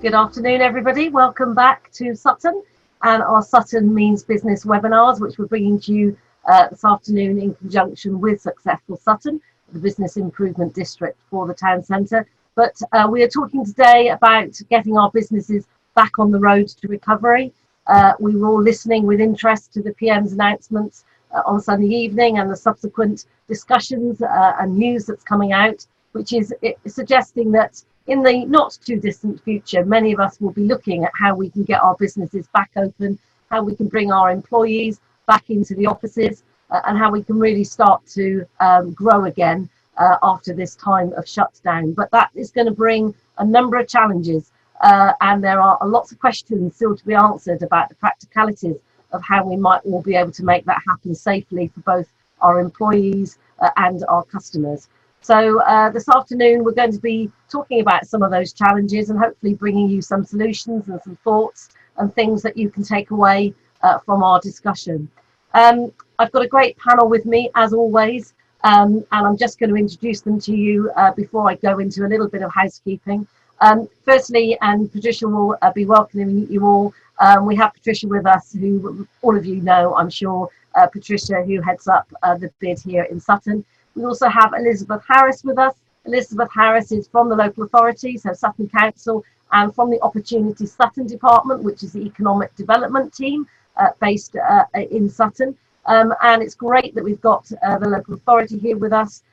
Good afternoon, everybody. Welcome back to Sutton and our Sutton Means Business webinars, which we're bringing to you this afternoon in conjunction with Successful Sutton, the Business Improvement District for the town centre. But we are talking today about getting our businesses back on the road to recovery. We were all listening with interest to the PM's announcements on Sunday evening and the subsequent discussions and news that's coming out, which is suggesting that in the not too distant future, many of us will be looking at how we can get our businesses back open, how we can bring our employees back into the offices, and how we can really start to grow again after this time of shutdown. But that is going to bring a number of challenges, and there are lots of questions still to be answered about the practicalities of how we might all be able to make that happen safely for both our employees and our customers. So this afternoon, we're going to be talking about some of those challenges and hopefully bringing you some solutions and some thoughts and things that you can take away from our discussion. I've got a great panel with me, as always, and I'm just going to introduce them to you before I go into a little bit of housekeeping. Firstly, and Patricia will be welcoming you all. We have Patricia with us, who all of you know, I'm sure, Patricia, who heads up the bid here in Sutton. We also have Elizabeth Harris with us. Elizabeth Harris is from the local authority, so Sutton Council, and from the Opportunity Sutton Department, which is the economic development team based in Sutton. And it's great that we've got the local authority here with us.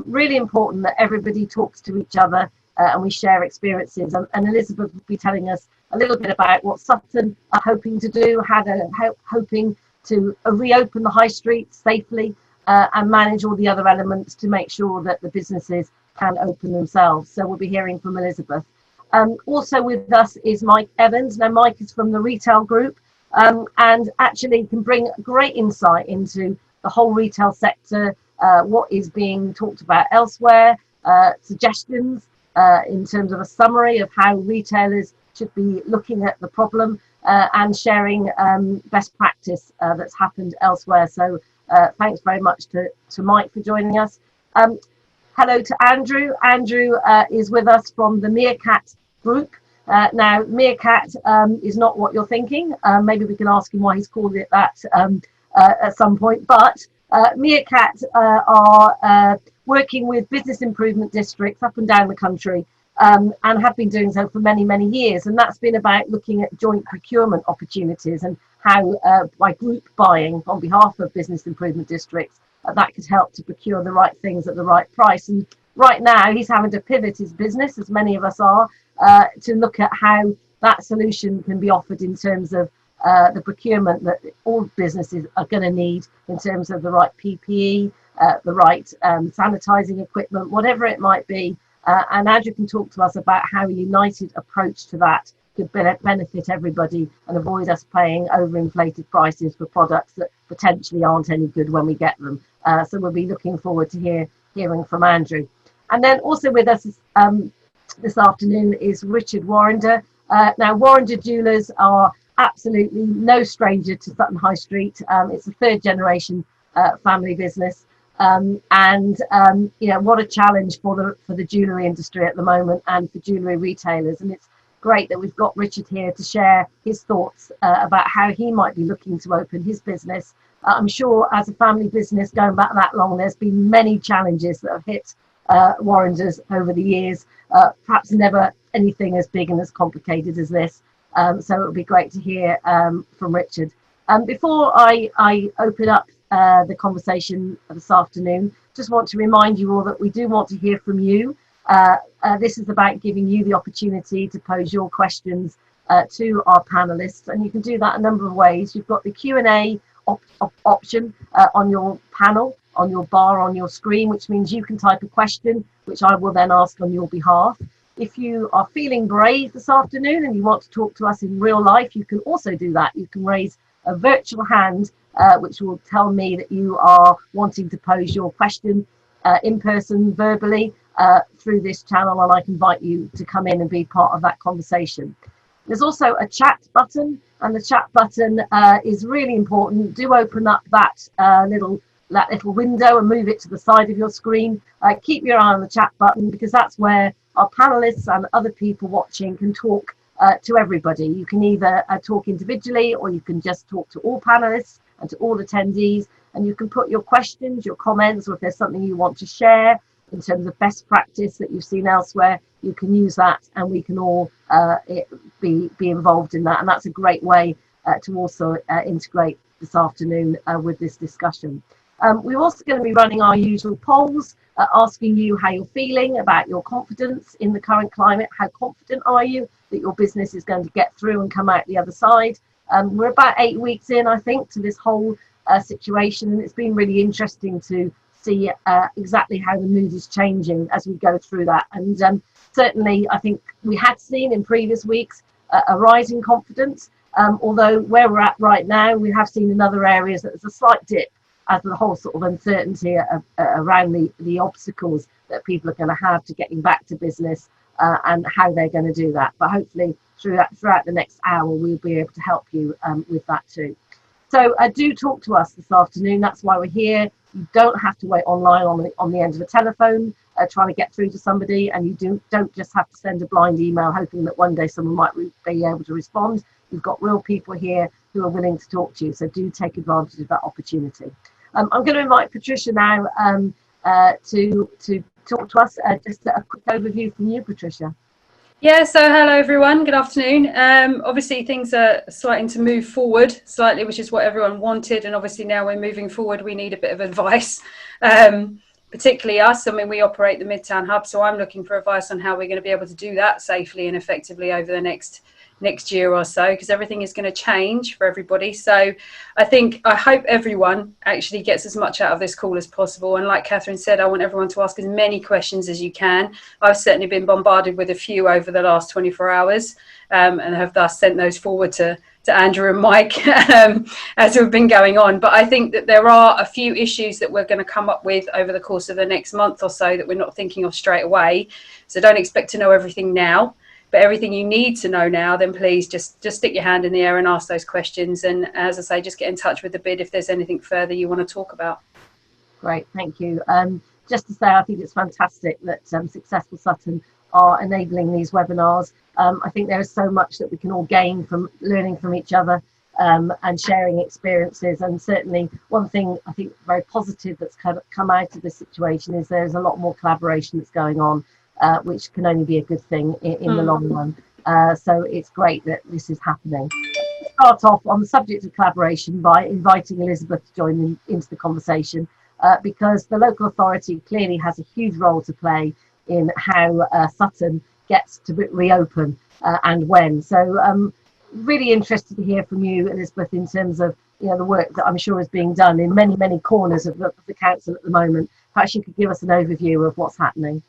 Really important that everybody talks to each other and we share experiences. And Elizabeth will be telling us a little bit about what Sutton are hoping to do, how they're hoping to reopen the high street safely, and manage all the other elements to make sure that the businesses can open themselves. So we'll be hearing from Elizabeth. Also with us is Mike Evans. Now, Mike is from the retail group and actually can bring great insight into the whole retail sector, what is being talked about elsewhere, suggestions in terms of a summary of how retailers should be looking at the problem and sharing best practice that's happened elsewhere. So thanks very much to Mike for joining us. Hello to Andrew. Andrew is with us from the Meerkat group. Now, Meerkat is not what you're thinking. Maybe we can ask him why he's called it that at some point. But Meerkat are working with business improvement districts up and down the country and have been doing so for many, many years. And that's been about looking at joint procurement opportunities and how by group buying on behalf of business improvement districts, that could help to procure the right things at the right price. And right now he's having to pivot his business, as many of us are, to look at how that solution can be offered in terms of the procurement that all businesses are going to need in terms of the right PPE, the right sanitizing equipment, whatever it might be. And Andrew can talk to us about how a united approach to that could benefit everybody and avoid us paying overinflated prices for products that potentially aren't any good when we get them. So we'll be looking forward to hearing from Andrew. And then also with us this afternoon is Richard Warrender. Now, Warrender Jewellers are absolutely no stranger to Sutton High Street. It's a third generation family business. You know, what a challenge for the jewellery industry at the moment and for jewellery retailers. And it's great that we've got Richard here to share his thoughts about how he might be looking to open his business. I'm sure as a family business going back that long, there's been many challenges that have hit Warrenders over the years, perhaps never anything as big and as complicated as this. So it would be great to hear from Richard. Before I open up the conversation this afternoon, just want to remind you all that we do want to hear from you. This is about giving you the opportunity to pose your questions to our panelists, and you can do that a number of ways. You've got the Q&A option on your panel, on your bar, on your screen, which means you can type a question, which I will then ask on your behalf. If you are feeling brave this afternoon and you want to talk to us in real life, you can also do that. You can raise a virtual hand, which will tell me that you are wanting to pose your question in person, verbally, through this channel, and I can invite you to come in and be part of that conversation. There's also a chat button, and the chat button is really important. Do open up that little window and move it to the side of your screen. Keep your eye on the chat button, because that's where our panelists and other people watching can talk to everybody. You can either talk individually, or you can just talk to all panelists and to all attendees, and you can put your questions, your comments, or if there's something you want to share in terms of best practice that you've seen elsewhere, you can use that, and we can all be involved in that. And that's a great way to also integrate this afternoon with this discussion. We're also going to be running our usual polls, asking you how you're feeling about your confidence in the current climate. How confident are you that your business is going to get through and come out the other side? We're about 8 weeks in, I think, to this whole situation, and it's been really interesting to see exactly how the mood is changing as we go through that. And certainly, I think we had seen in previous weeks a rise in confidence, although where we're at right now, we have seen in other areas that there's a slight dip as the whole sort of uncertainty around the obstacles that people are going to have to getting back to business and how they're going to do that. But hopefully throughout the next hour, we'll be able to help you with that too. So do talk to us this afternoon. That's why we're here. You don't have to wait online on the end of a telephone trying to get through to somebody, and you don't just have to send a blind email hoping that one day someone might be able to respond. You've got real people here who are willing to talk to you, so do take advantage of that opportunity. I'm going to invite Patricia now to talk to us. Just a quick overview from you, Patricia. Yeah, so hello everyone, good afternoon. Obviously things are starting to move forward slightly, which is what everyone wanted, and obviously now we're moving forward, we need a bit of advice, particularly us. I mean, we operate the Midtown Hub, so I'm looking for advice on how we're going to be able to do that safely and effectively over the next year or so, because everything is going to change for everybody. So I hope everyone actually gets as much out of this call as possible, and like Catherine said, I want everyone to ask as many questions as you can. I've certainly been bombarded with a few over the last 24 hours and have thus sent those forward to Andrew and Mike as we've been going on. But I think that there are a few issues that we're going to come up with over the course of the next month or so that we're not thinking of straight away. So don't expect to know everything now. But everything you need to know now, then please just stick your hand in the air and ask those questions. And as I say, just get in touch with the bid if there's anything further you want to talk about. Great, thank you. Just to say, I think it's fantastic that Successful Sutton are enabling these webinars. I think there is so much that we can all gain from learning from each other and sharing experiences. And certainly one thing I think very positive that's come out of this situation is there's a lot more collaboration that's going on. Which can only be a good thing in the long run. So it's great that this is happening. We'll start off on the subject of collaboration by inviting Elizabeth to join into the conversation because the local authority clearly has a huge role to play in how Sutton gets to reopen and when. So really interested to hear from you, Elizabeth, in terms of the work that I'm sure is being done in many corners of the council at the moment. Perhaps you could give us an overview of what's happening.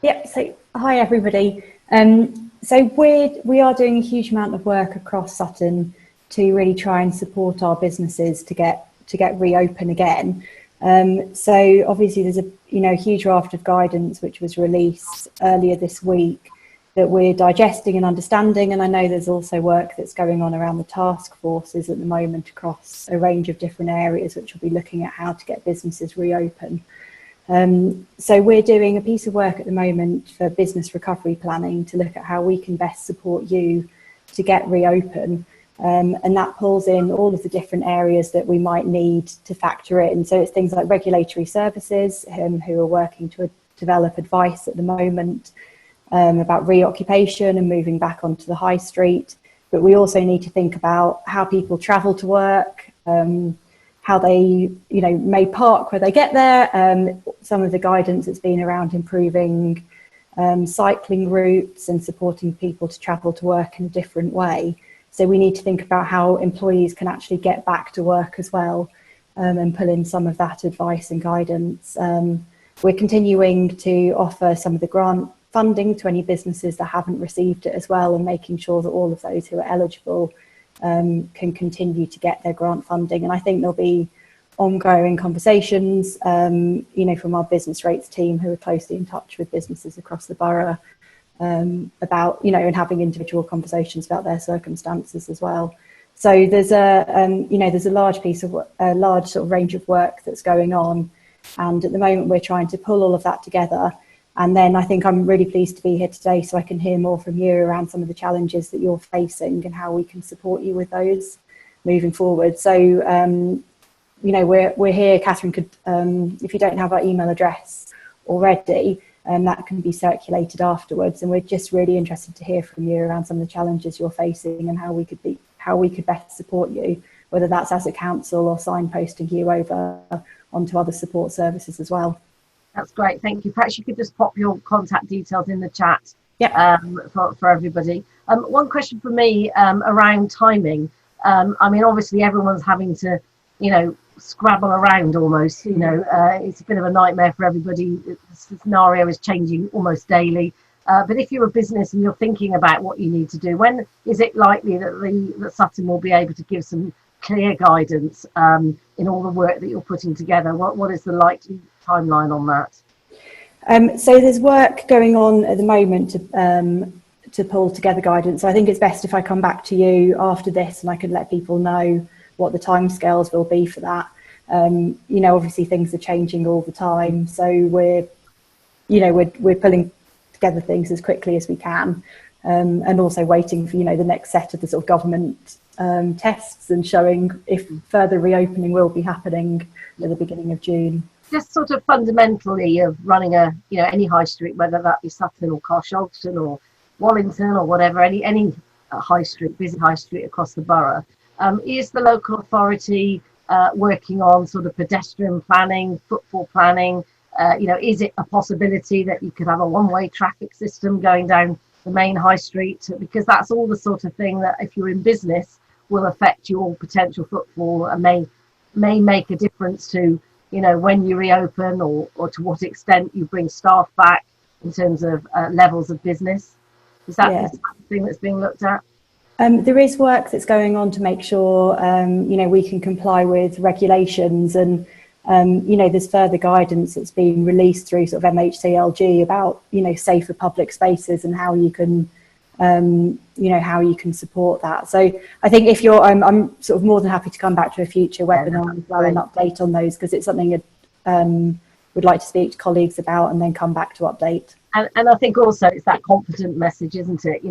Yep. So hi everybody. So we are doing a huge amount of work across Sutton to really try and support our businesses to get reopen again. So obviously there's a huge raft of guidance which was released earlier this week that we're digesting and understanding, and I know there's also work that's going on around the task forces at the moment across a range of different areas which will be looking at how to get businesses reopen. So we're doing a piece of work at the moment for business recovery planning to look at how we can best support you to get reopen, and that pulls in all of the different areas that we might need to factor in. So it's things like regulatory services, who are working to develop advice at the moment about reoccupation and moving back onto the high street, but we also need to think about how people travel to work, how they may park where they get there. Some of the guidance that's been around improving cycling routes and supporting people to travel to work in a different way. So we need to think about how employees can actually get back to work as well, and pull in some of that advice and guidance. We're continuing to offer some of the grant funding to any businesses that haven't received it as well, and making sure that all of those who are eligible can continue to get their grant funding. And I think there'll be ongoing conversations, from our business rates team, who are closely in touch with businesses across the borough, about, and having individual conversations about their circumstances as well. So there's a large sort of range of work that's going on, and at the moment we're trying to pull all of that together And then I think I'm really pleased to be here today so I can hear more from you around some of the challenges that you're facing and how we can support you with those moving forward. So, we're here. Catherine could, if you don't have our email address already, that can be circulated afterwards. And we're just really interested to hear from you around some of the challenges you're facing and how we could best support you, whether that's as a council or signposting you over onto other support services as well. That's great, thank you. Perhaps you could just pop your contact details in the chat. Yeah. For everybody. One question for me around timing. I mean, obviously everyone's having to, scrabble around almost. It's a bit of a nightmare for everybody. The scenario is changing almost daily. But if you're a business and you're thinking about what you need to do, when is it likely that Sutton will be able to give some clear guidance in all the work that you're putting together? What is the likely timeline on that? So there's work going on at the moment to pull together guidance. So I think it's best if I come back to you after this and I can let people know what the timescales will be for that. Obviously things are changing all the time, so we're pulling together things as quickly as we can, and also waiting for the next set of the sort of government tests and showing if further reopening will be happening at the beginning of June. Just sort of fundamentally of running any high street, whether that be Sutton or Carshalton or Wallington or whatever, any high street, busy high street across the borough, is the local authority working on sort of pedestrian planning, footfall planning? Is it a possibility that you could have a one-way traffic system going down the main high street? Because that's all the sort of thing that, if you're in business, will affect your potential footfall and may make a difference to when you reopen or to what extent you bring staff back in terms of levels of business. Is that the thing that's being looked at? There is work that's going on to make sure, we can comply with regulations, and, there's further guidance that's being released through sort of MHCLG about, safer public spaces and how you can, support that. So I think if I'm sort of more than happy to come back to a future webinar as well and update on those, because it's something that would like to speak to colleagues about and then come back to update. And I think also it's that confident message, isn't it?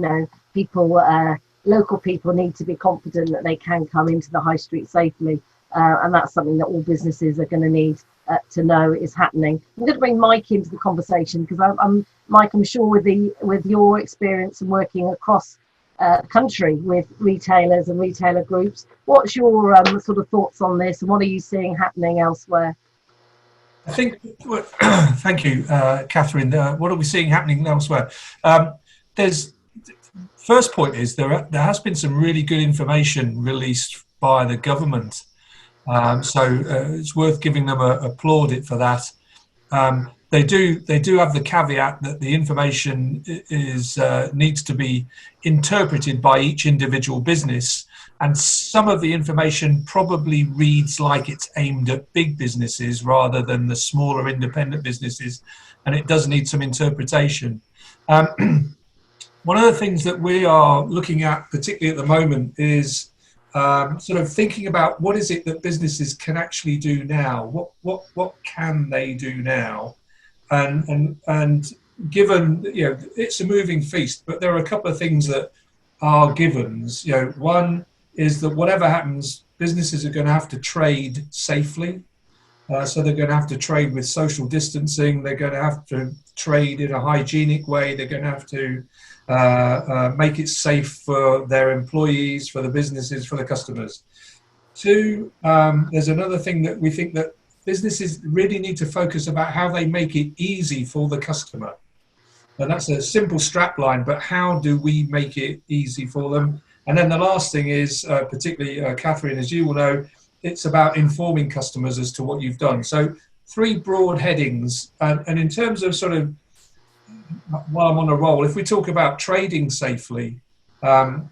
Local people need to be confident that they can come into the high street safely. And that's something that all businesses are going to need to know is happening. I'm going to bring Mike into the conversation because Mike, I'm sure with your experience and working across the country with retailers and retailer groups, what's your sort of thoughts on this, and what are you seeing happening elsewhere? I think, thank you, Catherine. What are we seeing happening elsewhere? First point is there has been some really good information released by the government. So it's worth giving them a plaudit for that. They do have the caveat that the information needs to be interpreted by each individual business, and some of the information probably reads like it's aimed at big businesses rather than the smaller independent businesses, and it does need some interpretation. One of the things that we are looking at, particularly at the moment, is sort of thinking about what is it that businesses can actually do now. What can they do now? And given it's a moving feast, but there are a couple of things that are givens. One is that whatever happens, businesses are going to have to trade safely. So they're going to have to trade with social distancing. They're going to have to trade in a hygienic way. They're going to have to make it safe for their employees, for the businesses, for the customers. Two, there's another thing that we think that businesses really need to focus about how they make it easy for the customer. And that's a simple strap line, but how do we make it easy for them? And then the last thing is, particularly Catherine, as you will know, it's about informing customers as to what you've done. So 3 broad headings. And in terms of sort of, while I'm on a roll, if we talk about trading safely, that's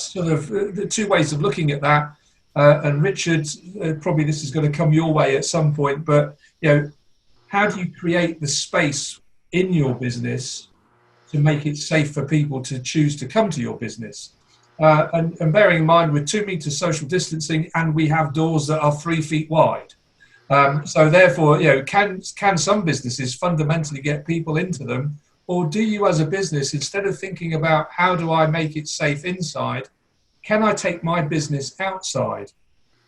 sort of the 2 ways of looking at that. And Richard, probably this is going to come your way at some point, but how do you create the space in your business to make it safe for people to choose to come to your business? And bearing in mind, with 2 meters social distancing, and we have doors that are 3 feet wide. So therefore, can some businesses fundamentally get people into them, or do you as a business, instead of thinking about how do I make it safe inside, can I take my business outside?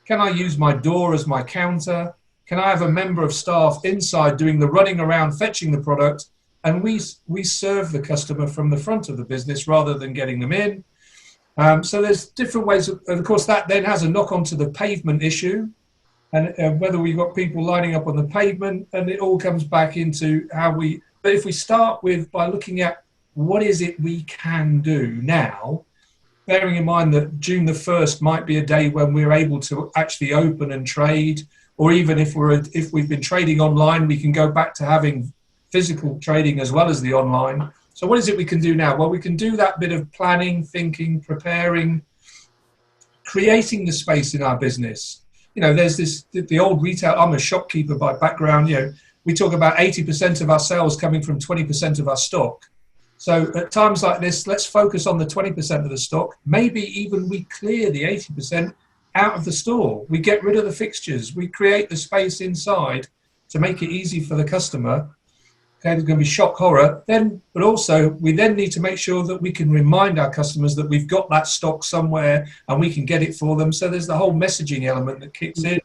Can I use my door as my counter? Can I have a member of staff inside doing the running around, fetching the product, and we serve the customer from the front of the business rather than getting them in? So there's different ways, of course, that then has a knock on to the pavement issue, and whether we've got people lining up on the pavement, and it all comes back into how we. But if we start by looking at what is it we can do now, bearing in mind that June the 1st might be a day when we're able to actually open and trade, or even if we've been trading online, we can go back to having physical trading as well as the online. So what is it we can do now? Well, we can do that bit of planning, thinking, preparing, creating the space in our business. There's the old retail. I'm a shopkeeper by background. We talk about 80% of our sales coming from 20% of our stock. So at times like this, let's focus on the 20% of the stock. Maybe even we clear the 80% out of the store. We get rid of the fixtures. We create the space inside to make it easy for the customer. Okay, there's going to be shock horror. But also we then need to make sure that we can remind our customers that we've got that stock somewhere and we can get it for them. So there's the whole messaging element that kicks in.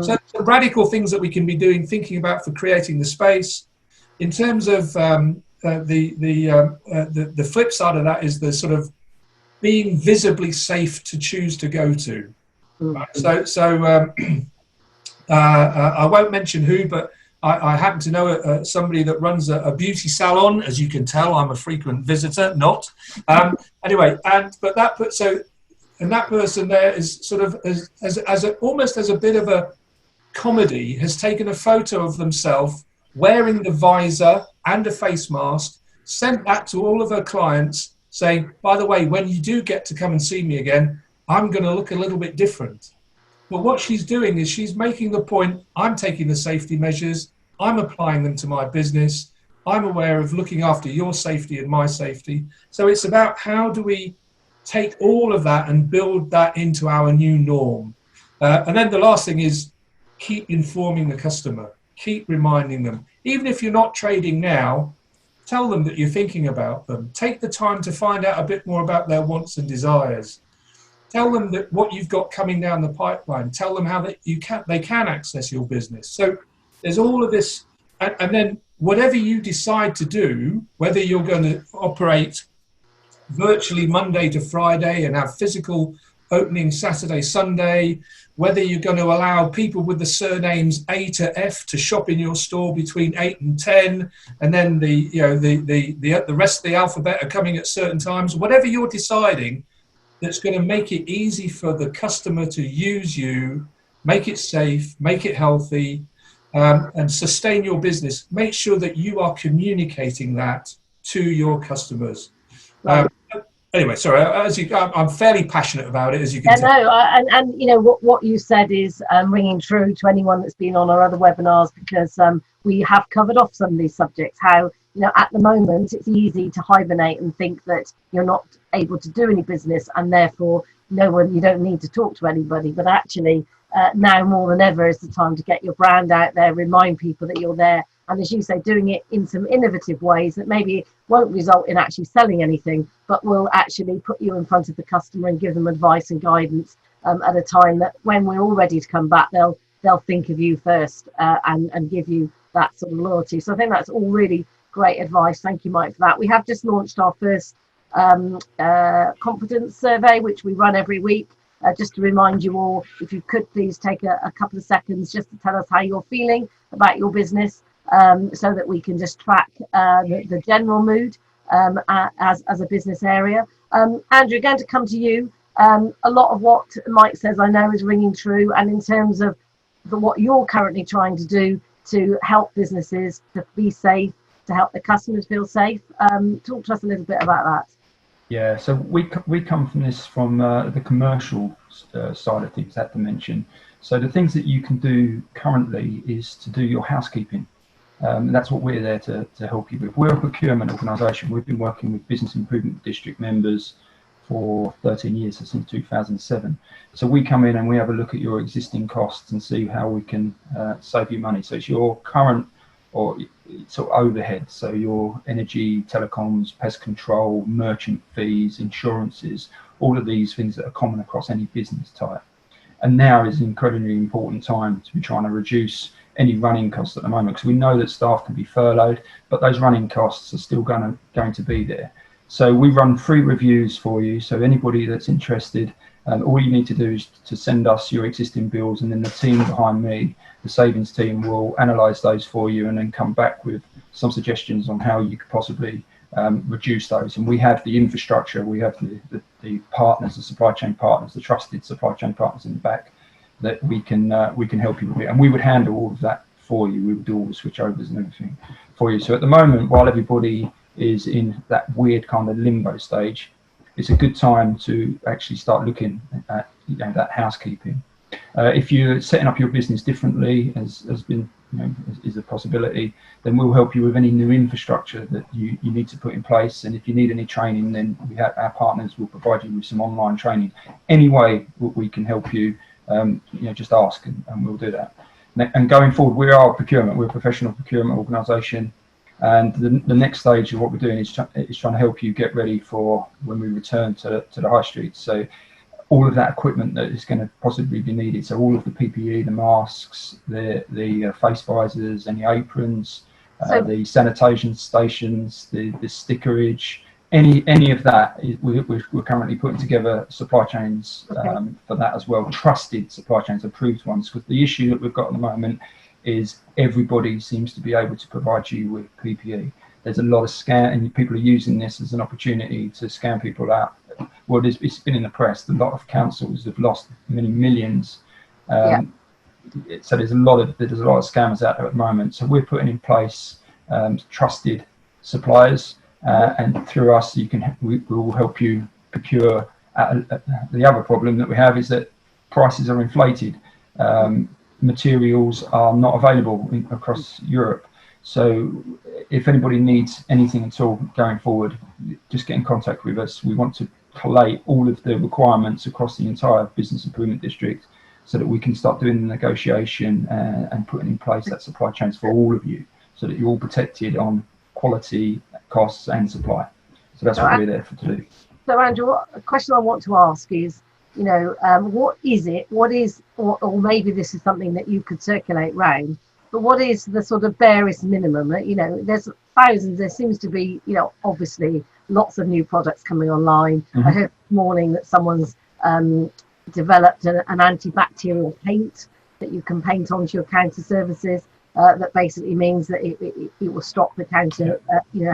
So the radical things that we can be doing, thinking about for creating the space. In terms of the flip side of that is the sort of being visibly safe to choose to go to. Right? So I won't mention who, but I happen to know somebody that runs a beauty salon. As you can tell, I'm a frequent visitor. Not anyway. That person there is sort of almost as a bit of a comedy, has taken a photo of themselves wearing the visor and a face mask, sent that to all of her clients, saying, by the way, when you do get to come and see me again, I'm going to look a little bit different. But what she's doing is she's making the point, I'm taking the safety measures, I'm applying them to my business, I'm aware of looking after your safety and my safety. So it's about how do we take all of that and build that into our new norm. And then the last thing is keep informing the customer, keep reminding them. Even if you're not trading now, tell them that you're thinking about them. Take the time to find out a bit more about their wants and desires. Tell them that what you've got coming down the pipeline. Tell them how they can access your business. So there's all of this, and then whatever you decide to do, whether you're going to operate virtually Monday to Friday and have physical opening Saturday, Sunday, whether you're going to allow people with the surnames A to F to shop in your store between 8 and 10, and then the rest of the alphabet are coming at certain times, whatever you're deciding, that's going to make it easy for the customer to use you, make it safe, make it healthy, and sustain your business. Make sure that you are communicating that to your customers. Anyway, sorry, I'm fairly passionate about it, as you can tell. No, and what you said is ringing true to anyone that's been on our other webinars, because we have covered off some of these subjects. How at the moment it's easy to hibernate and think that you're not able to do any business, and therefore you don't need to talk to anybody. But actually, now more than ever is the time to get your brand out there, remind people that you're there, and as you say, doing it in some innovative ways that maybe won't result in actually selling anything, but will actually put you in front of the customer and give them advice and guidance at a time that when we're all ready to come back, they'll think of you first and give you that sort of loyalty. So I think that's all really great advice. Thank you, Mike, for that. We have just launched our first confidence survey, which we run every week. Just to remind you all, if you could please take a couple of seconds just to tell us how you're feeling about your business, so that we can just track the general mood as a business area. Andrew, going to come to you. A lot of what Mike says, I know, is ringing true, and in terms of what you're currently trying to do to help businesses to be safe, to help the customers feel safe. Talk to us a little bit about that. Yeah, so we come from the commercial side of things, that dimension. So the things that you can do currently is to do your housekeeping. And that's what we're there to help you with. We're a procurement organisation. We've been working with Business Improvement District members for 13 years, so since 2007. So we come in and we have a look at your existing costs and see how we can save you money. So it's your current or sort of overhead, so your energy, telecoms, pest control, merchant fees, insurances, all of these things that are common across any business type. And now is an incredibly important time to be trying to reduce any running costs at the moment, because we know that staff can be furloughed, but those running costs are still going to be there. So we run free reviews for you. So anybody that's interested, all you need to do is to send us your existing bills, and then the team behind me, the savings team, will analyse those for you and then come back with some suggestions on how you could possibly reduce those. And we have the infrastructure, we have the partners, the supply chain partners, the trusted supply chain partners in the back that we can help you with it. And we would handle all of that for you. We would do all the switchovers and everything for you. So at the moment, while everybody is in that weird kind of limbo stage, it's a good time to actually start looking at that housekeeping. If you're setting up your business differently, as has been, is a possibility, then we'll help you with any new infrastructure that you need to put in place. And if you need any training, then our partners will provide you with some online training. Any way we can help you, just ask and we'll do that. And going forward, we are procurement. We're a professional procurement organisation. And the next stage of what we're doing is trying to help you get ready for when we return to the high street. So all of that equipment that is going to possibly be needed. So all of the PPE, the masks, the face visors, any aprons, the sanitation stations, the stickerage, any of that, we're currently putting together supply chains for that as well. Trusted supply chains, approved ones. Because the issue that we've got at the moment is everybody seems to be able to provide you with PPE. There's a lot of scam, and people are using this as an opportunity to scam people out. Well, it's been in the press. A lot of councils have lost many millions. So there's a lot of scammers out there at the moment. So we're putting in place trusted suppliers, and through us, we will help you procure. The other problem that we have is that prices are inflated. Materials are not available across Europe. So if anybody needs anything at all going forward, just get in contact with us. We want to collate all of the requirements across the entire business improvement district so that we can start doing the negotiation and putting in place that supply chains for all of you, so that you're all protected on quality, costs and supply. So that's what we're there to do. So Andrew, a question I want to ask is, what is it, or maybe this is something that you could circulate round, but what is the sort of barest minimum? There's thousands, there seems to be, obviously lots of new products coming online. I heard this morning that someone's developed an antibacterial paint that you can paint onto your counter surfaces, that basically means that it will stop the counter,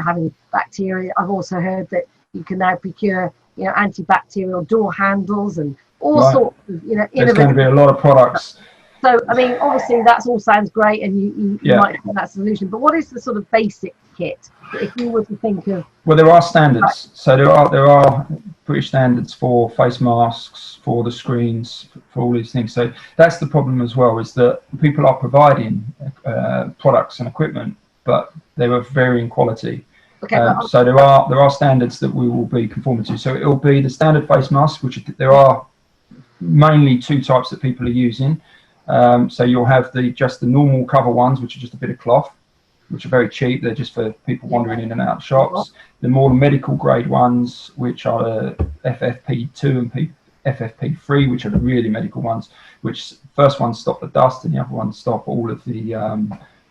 having bacteria. I've also heard that you can now procure antibacterial door handles and all sorts of, There's going to be a lot of products. So, obviously that all sounds great, and you might have that solution, but what is the sort of basic kit if you were to think of? Well, there are standards. So there are British standards for face masks, for the screens, for all these things. So that's the problem as well, is that people are providing products and equipment, but they are varying quality. So there are standards that we will be conforming to. So it will be the standard face mask, which there are mainly two types that people are using. So you'll have just the normal cover ones, which are just a bit of cloth, which are very cheap. They're just for people wandering in and out of shops. The more medical grade ones, which are the FFP2 and FFP3, which are the really medical ones, which first ones stop the dust and the other ones stop all of the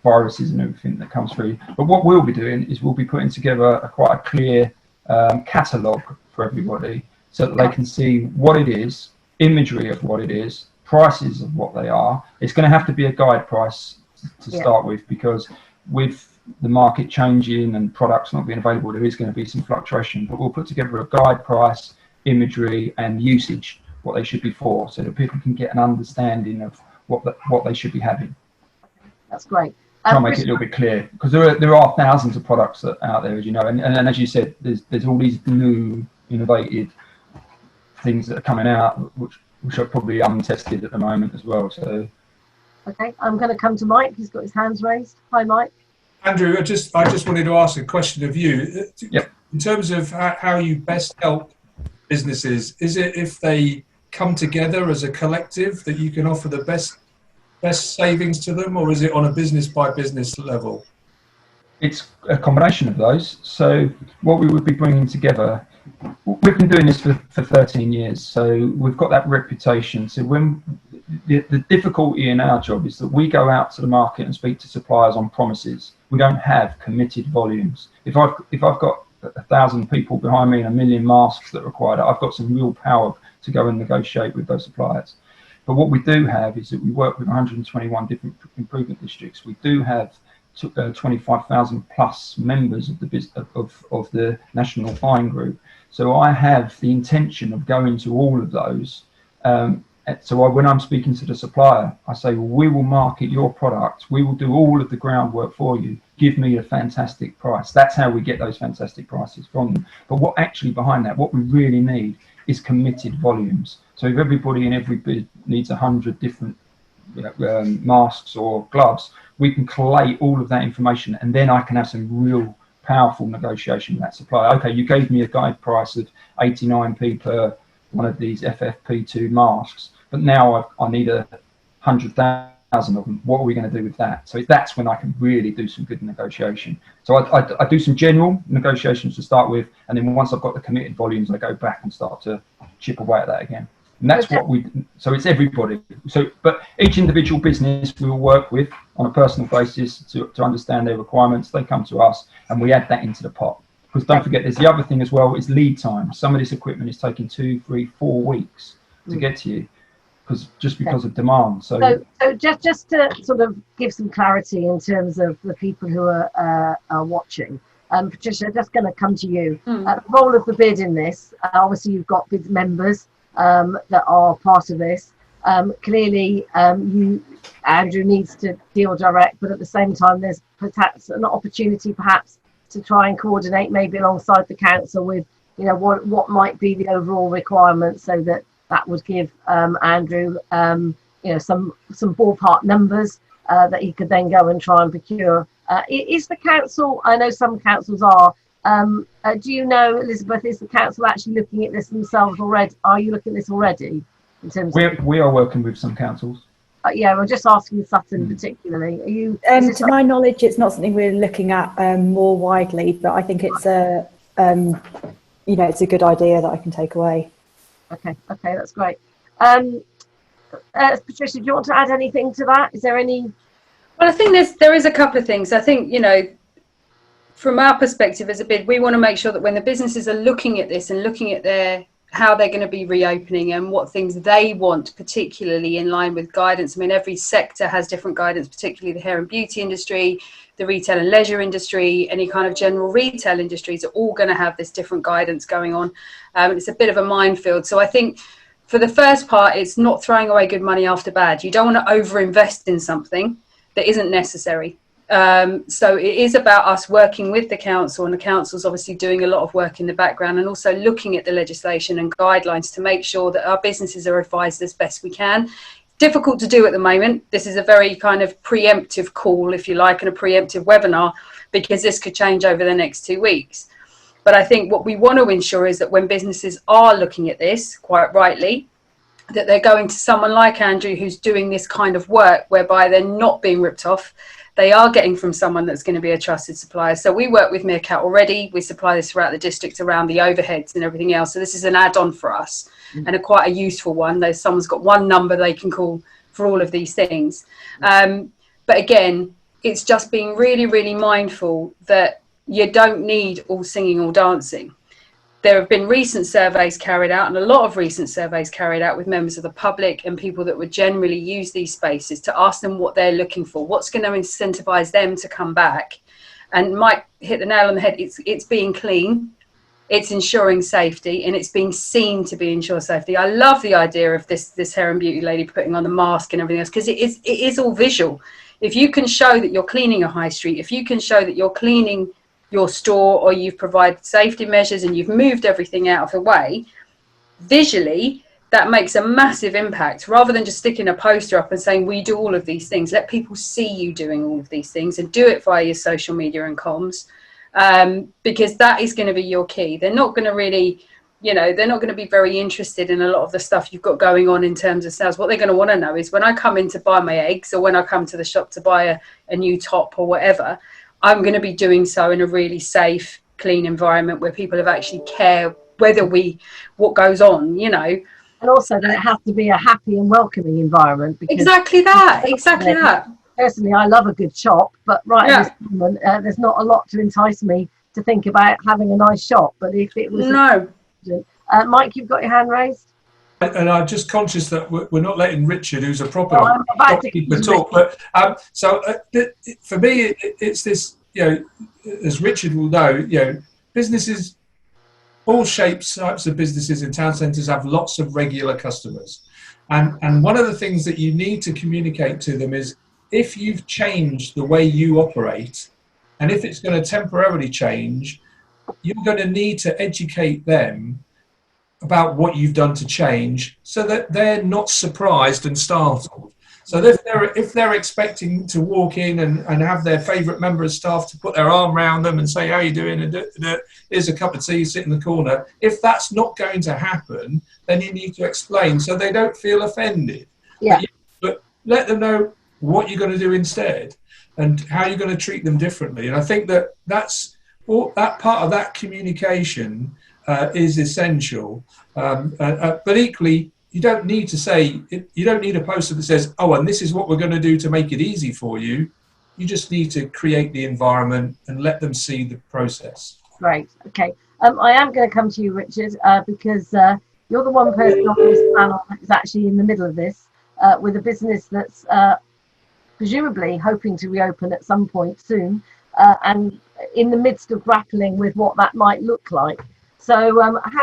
viruses and everything that comes through. But what we'll be doing is we'll be putting together quite a clear catalogue for everybody, so that they can see what it is, imagery of what it is, prices of what they are. It's going to have to be a guide price to start with, because with the market changing and products not being available, there is going to be some fluctuation. But we'll put together a guide price, imagery and usage, what they should be for, so that people can get an understanding of what they should be having. That's great. Try and make it a little bit clear, because there are thousands of products that out there, as you know, and as you said, there's all these new innovative things that are coming out, which are probably untested at the moment as well. So okay, I'm going to come to Mike. He's got his hands raised. Hi, Mike. Andrew, I just wanted to ask a question of you. Yep. In terms of how you best help businesses? Is it if they come together as a collective that you can offer the best savings to them, or is it on a business by business level? It's a combination of those. So what we would be bringing together, we've been doing this for 13 years, so we've got that reputation. So when the difficulty in our job is that we go out to the market and speak to suppliers on promises. We don't have committed volumes. If I've got 1,000 people behind me and 1 million masks that are required, I've got some real power to go and negotiate with those suppliers. But what we do have is that we work with 121 different improvement districts. We do have 25,000 plus members of the national buying group. So I have the intention of going to all of those. When I'm speaking to the supplier, I say, well, we will market your product. We will do all of the groundwork for you. Give me a fantastic price. That's how we get those fantastic prices from them. But what actually behind that, what we really need is committed volumes. So if everybody in every bid needs 100 different masks or gloves, we can collate all of that information, and then I can have some real powerful negotiation with that supplier. Okay, you gave me a guide price of 89p per one of these FFP2 masks, but now I need 100,000 of them. What are we going to do with that? So that's when I can really do some good negotiation. So I do some general negotiations to start with, and then once I've got the committed volumes, I go back and start to chip away at that again. And that's so it's everybody. But each individual business we will work with on a personal basis to understand their requirements. They come to us and we add that into the pot. Because don't forget, there's the other thing as well, is lead time. Some of this equipment is taking 2, 3, 4 weeks to get to you because of demand. So just to sort of give some clarity in terms of the people who are watching. Patricia, just going to come to you. The role of the bid in this, obviously you've got bid members that are part of this. Clearly, Andrew needs to deal direct, but at the same time, there's perhaps an opportunity to try and coordinate maybe alongside the council with, what might be the overall requirements, so that would give Andrew, some ballpark numbers that he could then go and try and procure. Is the council, I know some councils are, do you know, Elizabeth, is the council actually looking at this themselves already? Are you looking at this already? In terms we are working with some councils. We're just asking Sutton particularly. Are you? To my knowledge, it's not something we're looking at more widely, but I think it's it's a good idea that I can take away. Okay, that's great. Patricia, do you want to add anything to that? Is there any? Well, I think there is a couple of things. I think, from our perspective as a bid, we want to make sure that when the businesses are looking at this and looking at how they're going to be reopening and what things they want, particularly in line with guidance. I mean, every sector has different guidance, particularly the hair and beauty industry, the retail and leisure industry, any kind of general retail industries are all going to have this different guidance going on. It's a bit of a minefield. So I think for the first part, it's not throwing away good money after bad. You don't want to overinvest in something that isn't necessary. So it is about us working with the council, and the council's obviously doing a lot of work in the background, and also looking at the legislation and guidelines to make sure that our businesses are advised as best we can. Difficult to do at the moment. This is a very kind of preemptive call, if you like, and a preemptive webinar, because this could change over the next 2 weeks. But I think what we want to ensure is that when businesses are looking at this, quite rightly, that they're going to someone like Andrew who's doing this kind of work, whereby they're not being ripped off. They are getting from someone that's going to be a trusted supplier. So we work with Meerkat already. We supply this throughout the district around the overheads and everything else. So this is an add-on for us and quite a useful one. There's someone's got one number they can call for all of these things. But again, it's just being really, really mindful that you don't need all singing or dancing. There have been recent surveys carried out, and a lot of recent surveys carried out with members of the public and people that would generally use these spaces to ask them what they're looking for, what's going to incentivize them to come back. And Mike hit the nail on the head. It's being clean, it's ensuring safety, and it's being seen to be ensure safety. I love the idea of this hair and beauty lady putting on the mask and everything else, because it is all visual. If you can show that you're cleaning a high street, if you can show that you're cleaning your store, or you've provided safety measures and you've moved everything out of the way, visually that makes a massive impact, rather than just sticking a poster up and saying we do all of these things. Let people see you doing all of these things, and do it via your social media and comms, because that is going to be your key. They're not going to really you know, they're not going to be very interested in a lot of the stuff you've got going on in terms of sales. What they're going to want to know is, when I come in to buy my eggs, or when I come to the shop to buy a new top or whatever, I'm going to be doing so in a really safe, clean environment where people have actually care what goes on, you know. And also that it has to be a happy and welcoming environment. Because exactly that. Personally, I love a good shop, but at this moment, there's not a lot to entice me to think about having a nice shop. But if it was Mike, you've got your hand raised. And I'm just conscious that we're not letting Richard, who's a proper shopkeeper, talk. But for me, it's this. You know, as Richard will know, you know, businesses, all shapes, types of businesses in town centres have lots of regular customers, and one of the things that you need to communicate to them is, if you've changed the way you operate, and if it's going to temporarily change, you're going to need to educate them about what you've done to change, so that they're not surprised and startled. So if they're expecting to walk in and have their favourite member of staff to put their arm around them and say, how you doing, and here's a cup of tea, sit in the corner, if that's not going to happen, then you need to explain so they don't feel offended. Yeah. But let them know what you're going to do instead and how you're going to treat them differently. And I think that's all, that part of that communication is essential. But equally, you don't need a poster that says, oh, and this is what we're going to do to make it easy for you. You just need to create the environment and let them see the process. Great. Okay. I am going to come to you, Richard, because you're the one person on this panel that is actually in the middle of this, with a business that's presumably hoping to reopen at some point soon, and in the midst of grappling with what that might look like. So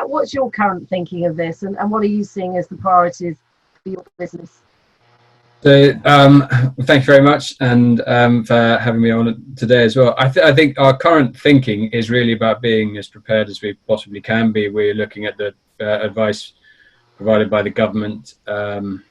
what's your current thinking of this, and what are you seeing as the priorities for your business? So thank you very much, and for having me on today as well. I think our current thinking is really about being as prepared as we possibly can be. We're looking at the advice provided by the government and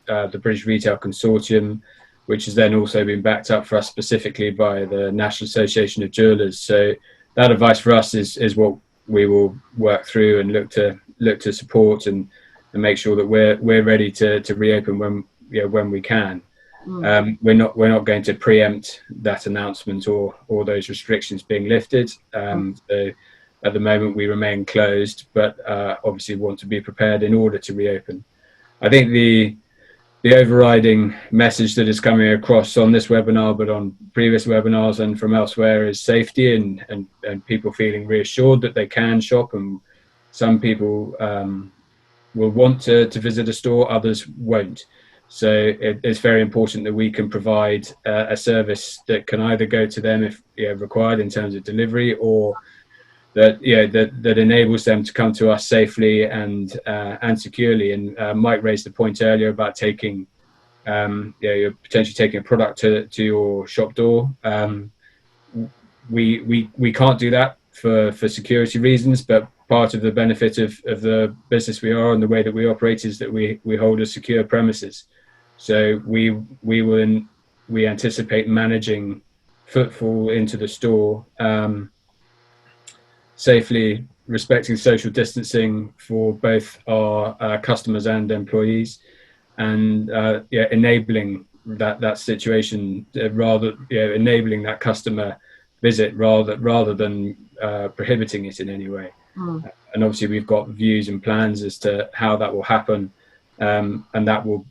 the British Retail Consortium, which has then also been backed up for us specifically by the National Association of Jewellers. So that advice for us is what we will work through and look to support and make sure that we're ready to reopen when we can. We're not going to preempt that announcement or those restrictions being lifted. So at the moment we remain closed, but obviously want to be prepared in order to reopen. I think the overriding message that is coming across on this webinar, but on previous webinars and from elsewhere, is safety and people feeling reassured that they can shop. And some people will want to visit a store, others won't. So it's very important that we can provide a service that can either go to them if required in terms of delivery, or that enables them to come to us safely and securely. And Mike raised the point earlier about taking you're potentially taking a product to your shop door. We can't do that for security reasons, but part of the benefit of the business we are and the way that we operate is that we hold a secure premises. So we anticipate managing footfall into the store safely, respecting social distancing for both our customers and employees, and enabling that situation, enabling that customer visit rather than prohibiting it in any way. And obviously we've got views and plans as to how that will happen, and that will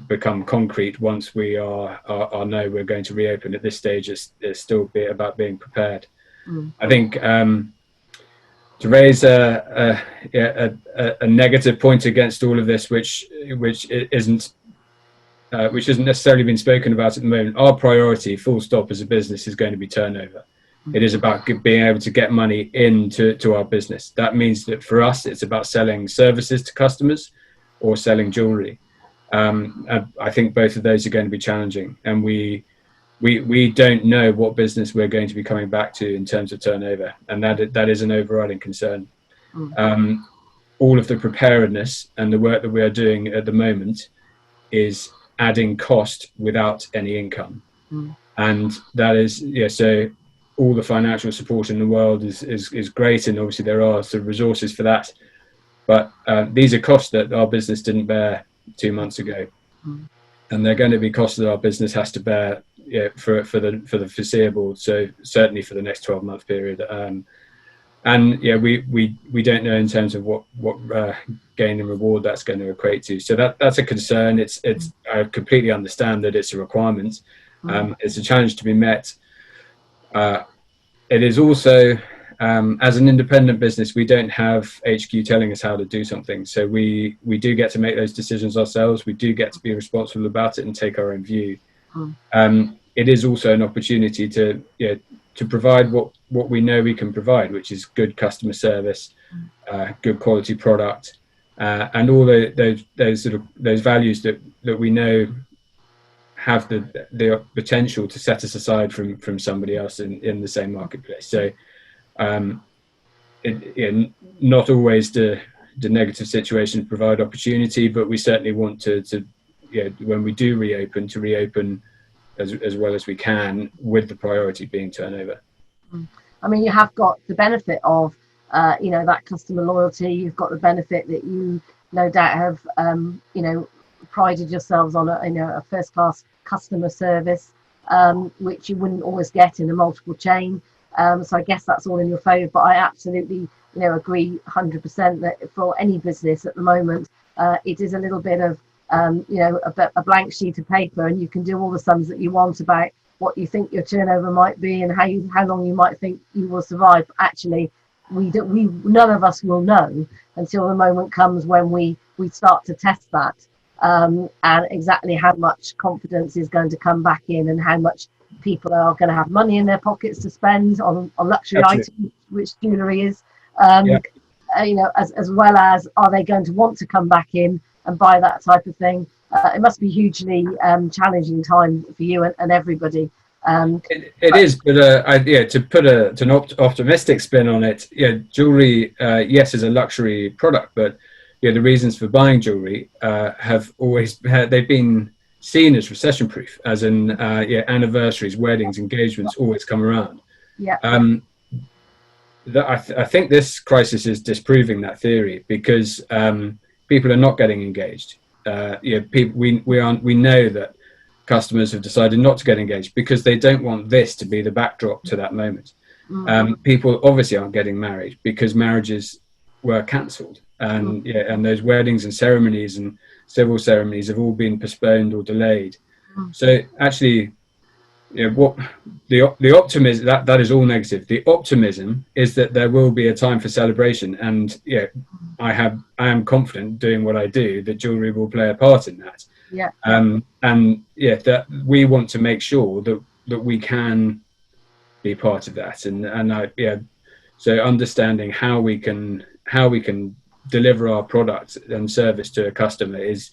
become concrete once we know we're going to reopen. At this stage, it's still about being prepared. I think to raise a negative point against all of this, which isn't necessarily been spoken about at the moment, our priority, full stop, as a business is going to be turnover. It is about being able to get money into our business. That means that for us, it's about selling services to customers or selling jewellery. I think both of those are going to be challenging, and we don't know what business we're going to be coming back to in terms of turnover, and that is an overriding concern. All of the preparedness and the work that we are doing at the moment is adding cost without any income, and that is so all the financial support in the world is great, and obviously there are sort of resources for that. But these are costs that our business didn't bear 2 months ago, and they're going to be costs that our business has to bear for the foreseeable. So certainly for the next 12-month period. And yeah, we don't know in terms of what gain and reward that's going to equate to. So that's a concern. It's I completely understand that it's a requirement. It's a challenge to be met. It is also, as an independent business, we don't have HQ telling us how to do something. So we do get to make those decisions ourselves. We do get to be responsible about it and take our own view. It is also an opportunity to provide what we know we can provide, which is good customer service, good quality product, and all those values that we know have the potential to set us aside from somebody else in the same marketplace. So not always the negative situations provide opportunity, but we certainly want to when we do reopen, to reopen as well as we can, with the priority being turnover. I mean, you have got the benefit of that customer loyalty. You've got the benefit that you no doubt have prided yourselves on a first class customer service, which you wouldn't always get in a multiple chain. So I guess that's all in your favour. But I absolutely agree 100% that for any business at the moment, it is a little bit of a blank sheet of paper, and you can do all the sums that you want about what you think your turnover might be and how long you might think you will survive. Actually, none of us will know until the moment comes when we start to test that, and exactly how much confidence is going to come back in, and how much people are going to have money in their pockets to spend on luxury items, which jewellery is, as well as are they going to want to come back in and buy that type of thing. It must be hugely challenging time for you and everybody. It is, but to put an optimistic spin on it, jewellery, yes, is a luxury product, but the reasons for buying jewellery have always they've been seen as recession proof, as in anniversaries, weddings, engagements always come around. I think this crisis is disproving that theory, because people are not getting engaged. We know that customers have decided not to get engaged because they don't want this to be the backdrop to that moment. People obviously aren't getting married because marriages were cancelled, and those weddings and ceremonies and civil ceremonies have all been postponed or delayed. So actually, what the optimism, that is all negative. The optimism is that there will be a time for celebration, and I am confident, doing what I do, that jewellery will play a part in that. That we want to make sure that we can be part of that, so understanding how we can deliver our product and service to a customer is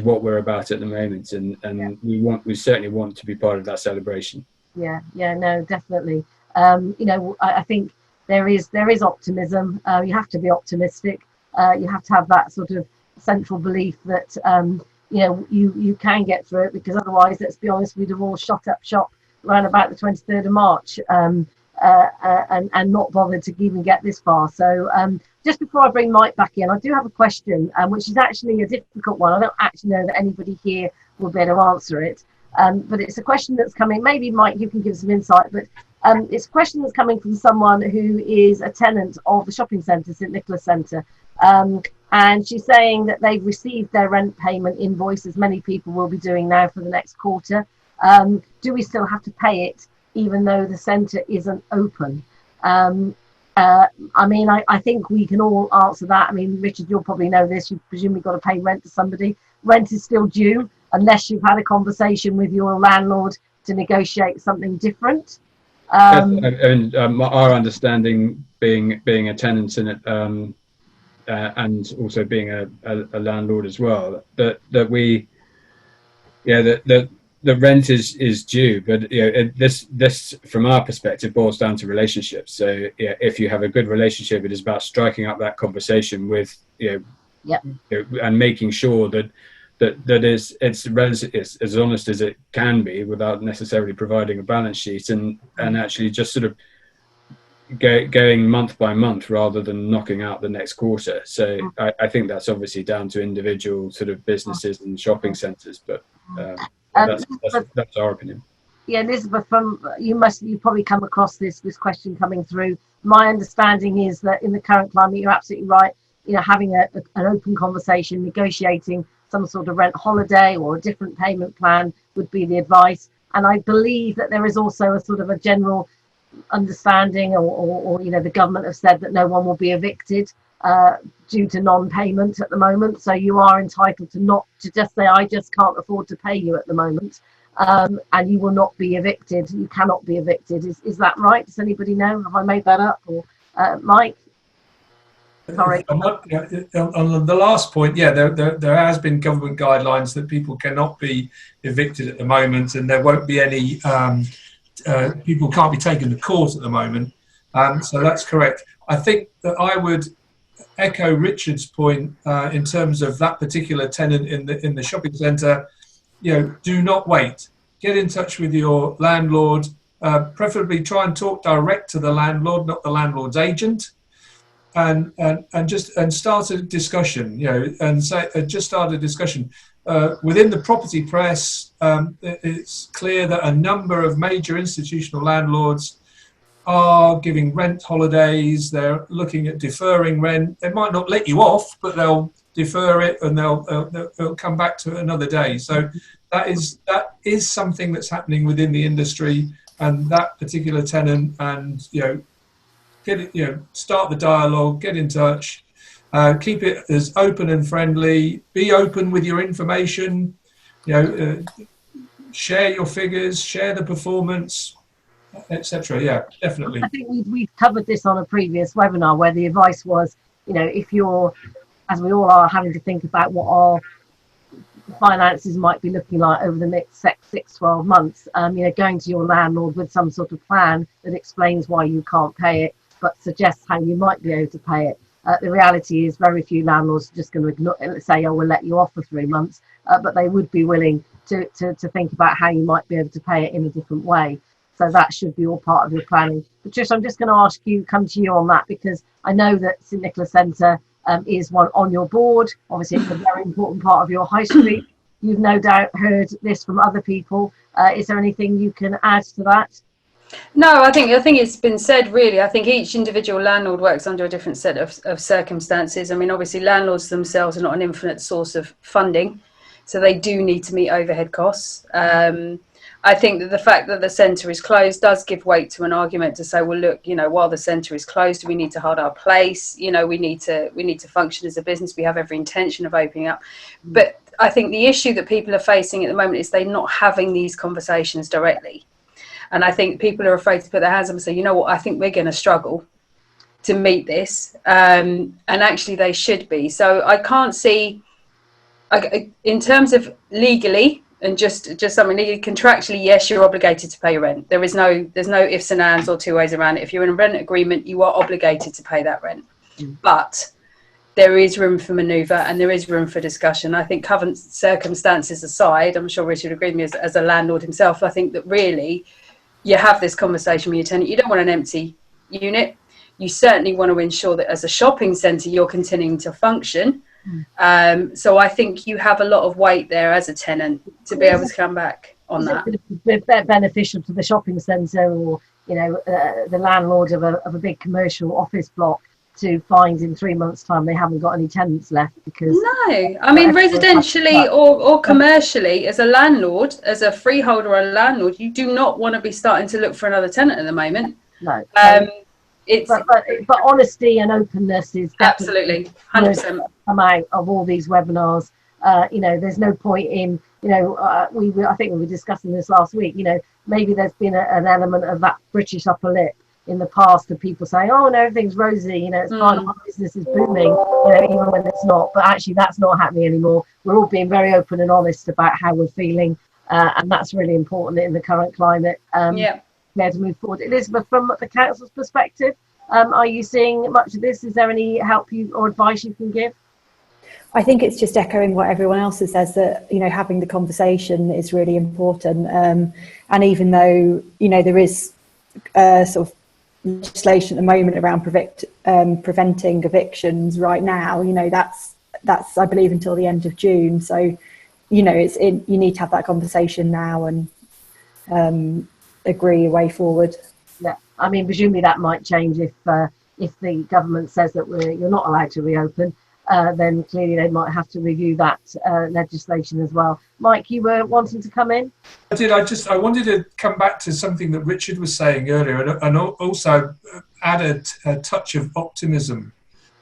what we're about at the moment, and we certainly want to be part of that celebration. No, definitely. I think there is optimism. You have to be optimistic. You have to have that sort of central belief that you can get through it, because otherwise, let's be honest, we'd have all shut up shop around about the 23rd of March and not bothered to even get this far. So just before I bring Mike back in, I do have a question, which is actually a difficult one. I don't actually know that anybody here will be able to answer it, but it's a question that's coming. Maybe Mike, you can give some insight, but it's a question that's coming from someone who is a tenant of the shopping centre, St Nicholas Centre, and she's saying that they've received their rent payment invoice, as many people will be doing now, for the next quarter. Do we still have to pay it even though the centre isn't open? I think we can all answer that. I mean, Richard, you'll probably know this. You've presumably got to pay rent to somebody. Rent is still due unless you've had a conversation with your landlord to negotiate something different. Our understanding, being a tenant in it, and also being a landlord as well, that the rent is due, but this from our perspective boils down to relationships. So if you have a good relationship, it is about striking up that conversation with and making sure that it's as honest as it can be without necessarily providing a balance sheet, and actually just sort of going month by month rather than knocking out the next quarter. So I think that's obviously down to individual sort of businesses and shopping centres, but that's our opinion. Yeah, Elizabeth, you've probably come across this question coming through. My understanding is that in the current climate, you're absolutely right. You know, having an open conversation, negotiating some sort of rent holiday or a different payment plan would be the advice. And I believe that there is also a sort of a general understanding, or you know, the government have said that no one will be evicted due to non-payment at the moment. So you are entitled to just say, I just can't afford to pay you at the moment. And you will not be evicted. You cannot be evicted. Is that right? Does anybody know? Have I made that up? Or Mike? Sorry. On the last point, yeah, there has been government guidelines that people cannot be evicted at the moment, and there won't be any people can't be taken to court at the moment. So that's correct. I think that I would echo Richard's point in terms of that particular tenant in the shopping centre. You know, do not wait. Get in touch with your landlord. Preferably try and talk direct to the landlord, not the landlord's agent, and start a discussion. You know, and just start a discussion within the property press. It's clear that a number of major institutional landlords are giving rent holidays. They're looking at deferring rent. They might not let you off, but they'll defer it, and they'll come back to it another day. So that is something that's happening within the industry, and that particular tenant, and start the dialogue, get in touch, keep it as open and friendly, be open with your information, share your figures, share the performance, etc. Yeah, definitely. I think we've covered this on a previous webinar where the advice was, if you're, as we all are, having to think about what our finances might be looking like over the next 6-12 months, going to your landlord with some sort of plan that explains why you can't pay it, but suggests how you might be able to pay it. The reality is very few landlords are just going to ignore, say, oh, we'll let you off for 3 months, but they would be willing to think about how you might be able to pay it in a different way. So that should be all part of your planning. Patricia, I'm just going to come to you on that, because I know that St Nicholas Centre is one on your board. Obviously, it's a very important part of your high street. You've no doubt heard this from other people. Is there anything you can add to that? No, I think it's been said, really. I think each individual landlord works under a different set of circumstances. I mean, obviously, landlords themselves are not an infinite source of funding, so they do need to meet overhead costs. I think that the fact that the centre is closed does give weight to an argument to say, well, look, while the centre is closed, we need to hold our place. We need to function as a business. We have every intention of opening up. But I think the issue that people are facing at the moment is they're not having these conversations directly. And I think people are afraid to put their hands up and say, you know what, I think we're going to struggle to meet this. And actually they should be. So I can't see, in terms of legally, and just something legally, contractually, yes, you're obligated to pay your rent. There's no ifs and ands or two ways around it. If you're in a rent agreement, you are obligated to pay that rent. But there is room for manoeuvre and there is room for discussion. I think current circumstances aside, I'm sure Richard agreed with me as a landlord himself, I think that really you have this conversation with your tenant. You don't want an empty unit. You certainly want to ensure that as a shopping centre, you're continuing to function. So I think you have a lot of weight there as a tenant to be able to come back on that. It's beneficial to the shopping centre, or the landlord of a big commercial office block to find in 3 months' time they haven't got any tenants left. Because no, I mean, residentially or commercially, as a landlord, as a freeholder or a landlord, you do not want to be starting to look for another tenant at the moment. No. But honesty and openness is absolutely 100% come out of all these webinars. There's no point in I think we were discussing this last week. Maybe there's been an element of that British upper lip in the past of people saying, oh no, everything's rosy, it's fine, my business is booming, even when it's not. But actually that's not happening anymore. We're all being very open and honest about how we're feeling, and that's really important in the current climate. To move forward. Elizabeth, from the council's perspective, are you seeing much of this? Is there any help or advice you can give? I think it's just echoing what everyone else says, that, you know, having the conversation is really important. And even though, you know, there is sort of legislation at the moment around preventing evictions right now, you know, that's I believe until the end of June. So, you know, you need to have that conversation now and agree a way forward. Yeah, I mean, presumably that might change if the government says that you're not allowed to reopen. Then clearly they might have to review that legislation as well. Mike, you were wanting to come in? I did. I wanted to come back to something that Richard was saying earlier, and also add a touch of optimism